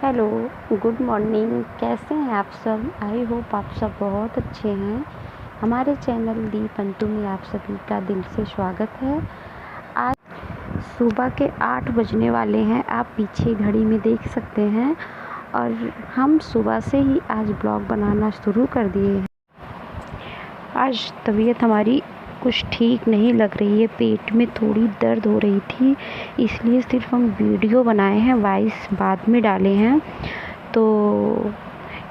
Hello, good morning. कैसे हैं आप सब? आई होप आप सब बहुत अच्छे हैं। हमारे चैनल दी पंतु में आप सभी का दिल से स्वागत है। आज सुबह के 8 बजने वाले हैं, आप पीछे घड़ी में देख सकते हैं। और हम सुबह से ही आज ब्लॉग बनाना शुरू कर दिए हैं। आज तबीयत हमारी कुछ ठीक नहीं लग रही है, पेट में थोड़ी दर्द हो रही थी, इसलिए सिर्फ हम वीडियो बनाए हैं, वॉइस बाद में डाले हैं। तो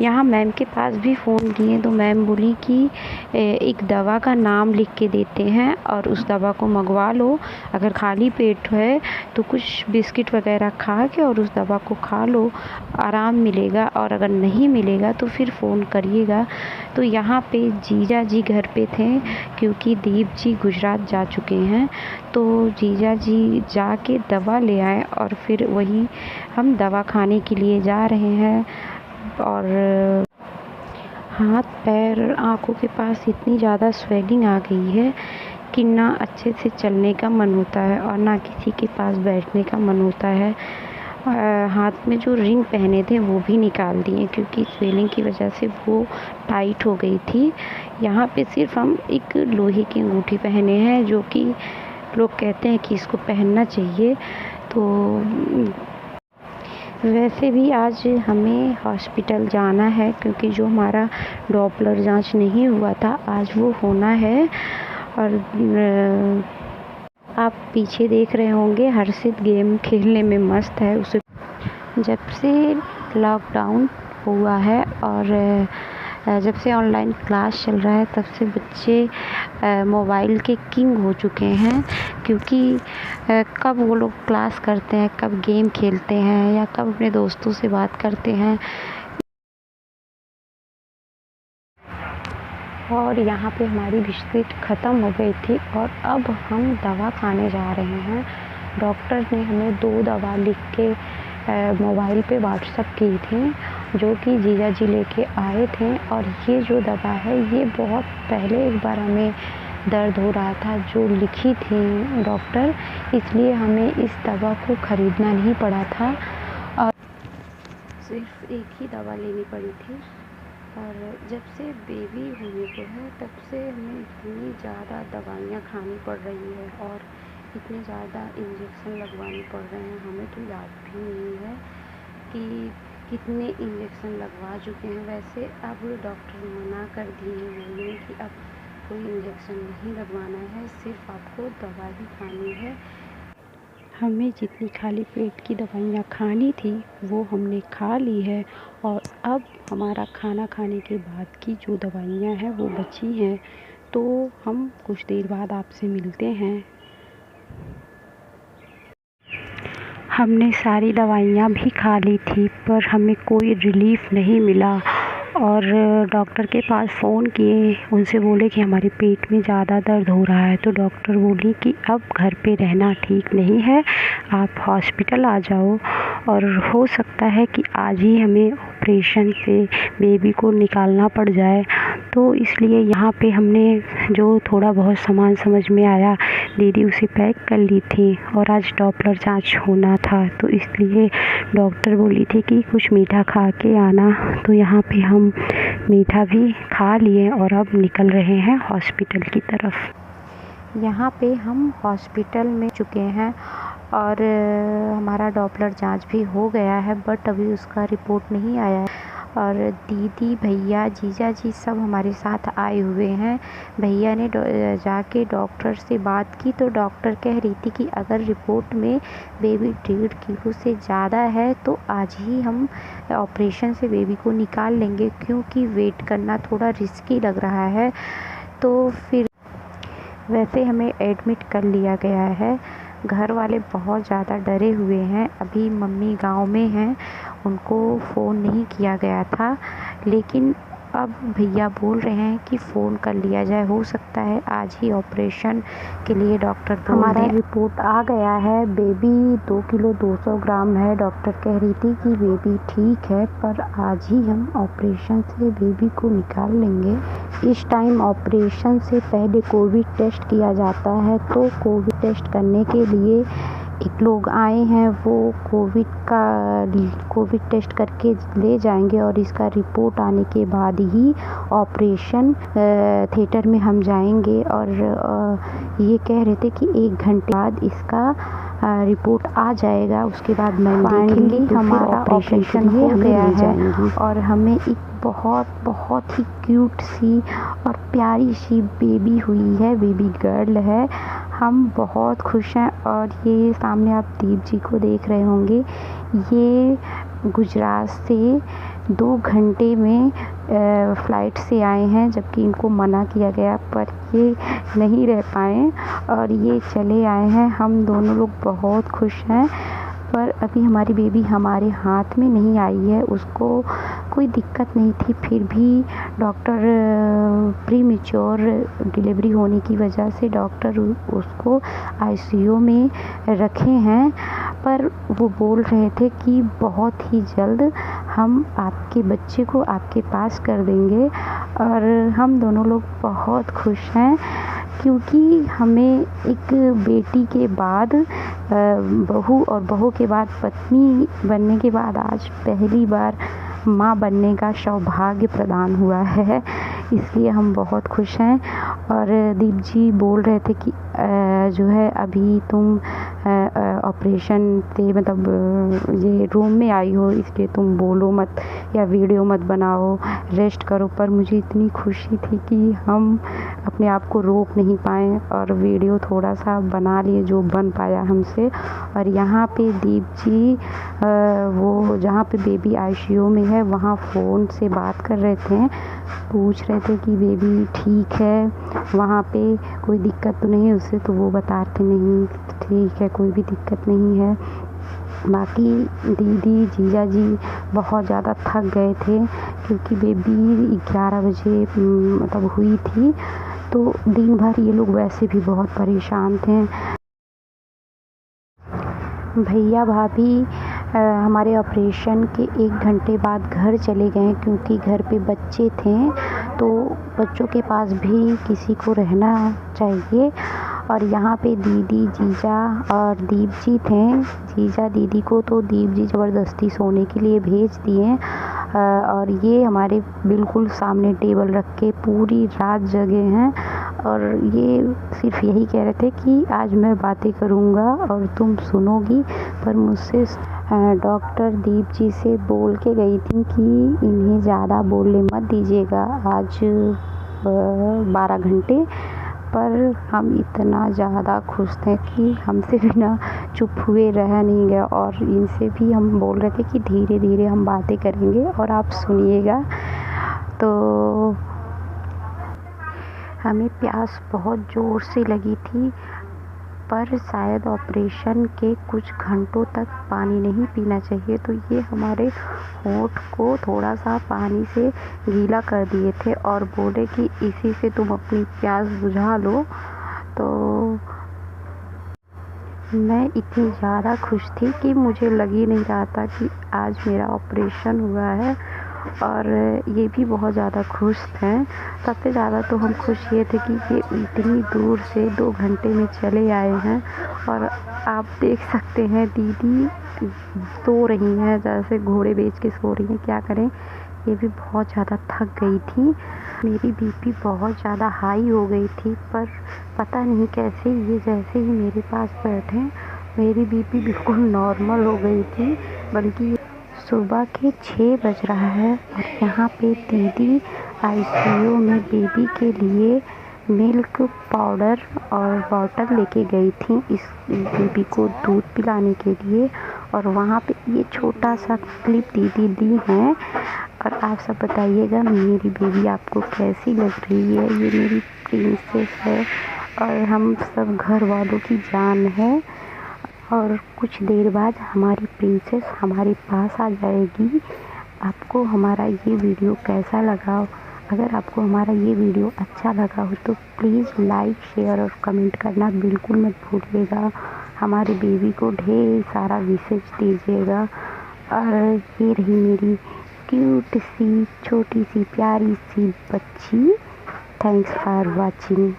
यहाँ मैम के पास भी फ़ोन किए तो मैम बोली कि एक दवा का नाम लिख के देते हैं और उस दवा को मंगवा लो। अगर खाली पेट है तो कुछ बिस्किट वगैरह खा के और उस दवा को खा लो, आराम मिलेगा। और अगर नहीं मिलेगा तो फिर फ़ोन करिएगा। तो यहाँ पे जीजा जी घर पे थे क्योंकि दीप जी गुजरात जा चुके हैं। तो जीजा जी जाके दवा ले आए और फिर वही हम दवा खाने के लिए जा रहे हैं। और हाथ पैर आँखों के पास इतनी ज़्यादा स्वेलिंग आ गई है कि ना अच्छे से चलने का मन होता है और ना किसी के पास बैठने का मन होता है। हाथ में जो रिंग पहने थे वो भी निकाल दिए क्योंकि स्वेलिंग की वजह से वो टाइट हो गई थी। यहाँ पे सिर्फ हम एक लोहे की अंगूठी पहने हैं, जो कि लोग कहते हैं कि इसको पहनना चाहिए। तो वैसे भी आज हमें हॉस्पिटल जाना है क्योंकि जो हमारा डॉपलर जांच नहीं हुआ था आज वो होना है। और आप पीछे देख रहे होंगे हर्षित गेम खेलने में मस्त है। उसे जब से लॉकडाउन हुआ है और जब से ऑनलाइन क्लास चल रहा है तब से बच्चे मोबाइल के किंग हो चुके हैं। क्योंकि कब वो लोग क्लास करते हैं, कब गेम खेलते हैं या कब अपने दोस्तों से बात करते हैं। और यहाँ पे हमारी विजिट ख़त्म हो गई थी और अब हम दवा खाने जा रहे हैं। डॉक्टर ने हमें 2 दवा लिख के मोबाइल पे व्हाट्सएप की थी, जो कि जीजा जी लेके आए थे। और ये जो दवा है ये बहुत पहले एक बार हमें दर्द हो रहा था जो लिखी थी डॉक्टर, इसलिए हमें इस दवा को ख़रीदना नहीं पड़ा था और सिर्फ एक ही दवा लेनी पड़ी थी। और जब से बेबी हुए को है तब से हमें इतनी ज़्यादा दवाइयाँ खानी पड़ रही है और इतने ज़्यादा इंजेक्शन लगवाने पड़ रहे हैं, हमें तो याद भी नहीं है कि कितने इंजेक्शन लगवा चुके हैं। वैसे अब डॉक्टर मना कर दिए हैं, बोले कि अब कोई इंजेक्शन नहीं लगवाना है, सिर्फ आपको दवा ही खानी है। हमें जितनी खाली पेट की दवाइयाँ खानी थी वो हमने खा ली है और अब हमारा खाना खाने के बाद की जो दवाइयाँ हैं वो बची हैं। तो हम कुछ देर बाद आपसे मिलते हैं। हमने सारी दवाइयाँ भी खा ली थी पर हमें कोई रिलीफ़ नहीं मिला और डॉक्टर के पास फ़ोन किए, उनसे बोले कि हमारे पेट में ज़्यादा दर्द हो रहा है। तो डॉक्टर बोली कि अब घर पे रहना ठीक नहीं है, आप हॉस्पिटल आ जाओ और हो सकता है कि आज ही हमें ऑपरेशन से बेबी को निकालना पड़ जाए। तो इसलिए यहाँ पे हमने जो थोड़ा बहुत सामान समझ में आया दीदी उसे पैक कर ली थी। और आज डॉपलर जांच होना था तो इसलिए डॉक्टर बोली थी कि कुछ मीठा खा के आना। तो यहाँ पे हम मीठा भी खा लिए और अब निकल रहे हैं हॉस्पिटल की तरफ। यहाँ पे हम हॉस्पिटल में चुके हैं और हमारा डॉपलर जांच भी हो गया है, बट अभी उसका रिपोर्ट नहीं आया है। और दीदी भैया जीजा जी सब हमारे साथ आए हुए हैं। भैया ने जाके डॉक्टर से बात की तो डॉक्टर कह रही थी कि अगर रिपोर्ट में बेबी 1.5 किलो से ज़्यादा है तो आज ही हम ऑपरेशन से बेबी को निकाल लेंगे, क्योंकि वेट करना थोड़ा रिस्की लग रहा है। तो फिर वैसे हमें एडमिट कर लिया गया है। घर वाले बहुत ज़्यादा डरे हुए हैं, अभी मम्मी गांव में हैं, उनको फ़ोन नहीं किया गया था। लेकिन अब भैया बोल रहे हैं कि फ़ोन कर लिया जाए, हो सकता है आज ही ऑपरेशन के लिए डॉक्टर बोल दें। हमारा रिपोर्ट आ गया है, बेबी 2 किलो 200 ग्राम है। डॉक्टर कह रही थी कि बेबी ठीक है पर आज ही हम ऑपरेशन से बेबी को निकाल लेंगे। इस टाइम ऑपरेशन से पहले कोविड टेस्ट किया जाता है, तो कोविड टेस्ट करने के लिए एक लोग आए हैं, वो कोविड टेस्ट करके ले जाएंगे और इसका रिपोर्ट आने के बाद ही ऑपरेशन थिएटर में हम जाएंगे। और ये कह रहे थे कि 1 घंटे बाद इसका रिपोर्ट आ जाएगा, उसके बाद मैं देखेंगे तो हमारा ऑपरेशन हो गया है। और हमें एक बहुत ही क्यूट सी और प्यारी सी बेबी हुई है, बेबी गर्ल है। हम बहुत खुश हैं। और ये सामने आप दीप जी को देख रहे होंगे, ये गुजरात से 2 घंटे में फ़्लाइट से आए हैं, जबकि इनको मना किया गया, पर ये नहीं रह पाए और ये चले आए हैं। हम दोनों लोग बहुत खुश हैं। पर अभी हमारी बेबी हमारे हाथ में नहीं आई है, उसको कोई दिक्कत नहीं थी, फिर भी डॉक्टर प्रीमेच्योर डिलीवरी होने की वजह से डॉक्टर उसको आईसीयू में रखे हैं। पर वो बोल रहे थे कि बहुत ही जल्द हम आपके बच्चे को आपके पास कर देंगे। और हम दोनों लोग बहुत खुश हैं, क्योंकि हमें एक बेटी के बाद बहू और बहू के बाद पत्नी बनने के बाद आज पहली बार माँ बनने का सौभाग्य प्रदान हुआ है, इसलिए हम बहुत खुश हैं। और दीप जी बोल रहे थे कि जो है अभी तुम ऑपरेशन से मतलब ये रूम में आई हो, इसलिए तुम बोलो मत या वीडियो मत बनाओ, रेस्ट करो। पर मुझे इतनी खुशी थी कि हम अपने आप को रोक नहीं पाए और वीडियो थोड़ा सा बना लिए जो बन पाया हमसे। और यहाँ पे दीप जी वो जहाँ पे बेबी आईसीयू में है वहाँ फ़ोन से बात कर रहे थे, पूछ रहे थे कि बेबी ठीक है, वहाँ पे कोई दिक्कत तो नहीं है उससे, तो वो बताते नहीं ठीक है, कोई भी दिक्कत नहीं है। बाकी दीदी जीजा जी बहुत ज़्यादा थक गए थे, क्योंकि बेबी 11 बजे मतलब हुई थी, तो दिन भर ये लोग वैसे भी बहुत परेशान थे। भैया भाभी हमारे ऑपरेशन के 1 घंटे बाद घर चले गए, क्योंकि घर पे बच्चे थे तो बच्चों के पास भी किसी को रहना चाहिए। और यहाँ पे दीदी जीजा और दीप जी थे। जीजा दीदी को तो दीप जी ज़बरदस्ती सोने के लिए भेज दिए, और ये हमारे बिल्कुल सामने टेबल रख के पूरी रात जगे हैं। और ये सिर्फ यही कह रहे थे कि आज मैं बातें करूँगा और तुम सुनोगी। पर मुझसे डॉक्टर दीप जी से बोल के गई थी कि इन्हें ज़्यादा बोलने मत दीजिएगा आज 12 घंटे। पर हम इतना ज़्यादा खुश थे कि हमसे बिना चुप हुए रह नहीं गया। और इनसे भी हम बोल रहे थे कि धीरे धीरे हम बातें करेंगे और आप सुनिएगा। तो हमें प्यास बहुत ज़ोर से लगी थी, पर शायद ऑपरेशन के कुछ घंटों तक पानी नहीं पीना चाहिए, तो ये हमारे होंठ को थोड़ा सा पानी से गीला कर दिए थे और बोले कि इसी से तुम अपनी प्यास बुझा लो। तो मैं इतनी ज़्यादा खुश थी कि मुझे लग ही नहीं रहा था कि आज मेरा ऑपरेशन हुआ है। और ये भी बहुत ज़्यादा खुश थे। सबसे ज़्यादा तो हम खुश ये थे कि ये इतनी दूर से 2 घंटे में चले आए हैं। और आप देख सकते हैं दीदी सो रही हैं, जैसे घोड़े बेच के सो रही हैं, क्या करें, ये भी बहुत ज़्यादा थक गई थी। मेरी बीपी बहुत ज़्यादा हाई हो गई थी, पर पता नहीं कैसे ये जैसे ही मेरे पास बैठे मेरी बीपी बिल्कुल नॉर्मल हो गई थी। बल्कि सुबह के 6 बज रहा है और यहाँ पे दीदी आईसीयू में बेबी के लिए मिल्क पाउडर और बॉटल लेके गई थी इस बेबी को दूध पिलाने के लिए। और वहाँ पे ये छोटा सा क्लिप दीदी दी हैं। और आप सब बताइएगा मेरी बेबी आपको कैसी लग रही है। ये मेरी प्रिंसेस है और हम सब घर वालों की जान है। और कुछ देर बाद हमारी प्रिंसेस हमारे पास आ जाएगी। आपको हमारा ये वीडियो कैसा लगा? अगर आपको हमारा ये वीडियो अच्छा लगा हो तो प्लीज़ लाइक शेयर और कमेंट करना बिल्कुल मत भूलिएगा। हमारे बेबी को ढेर सारा विशेष दीजिएगा। और ये रही मेरी क्यूट सी छोटी सी प्यारी सी बच्ची। Thanks for watching.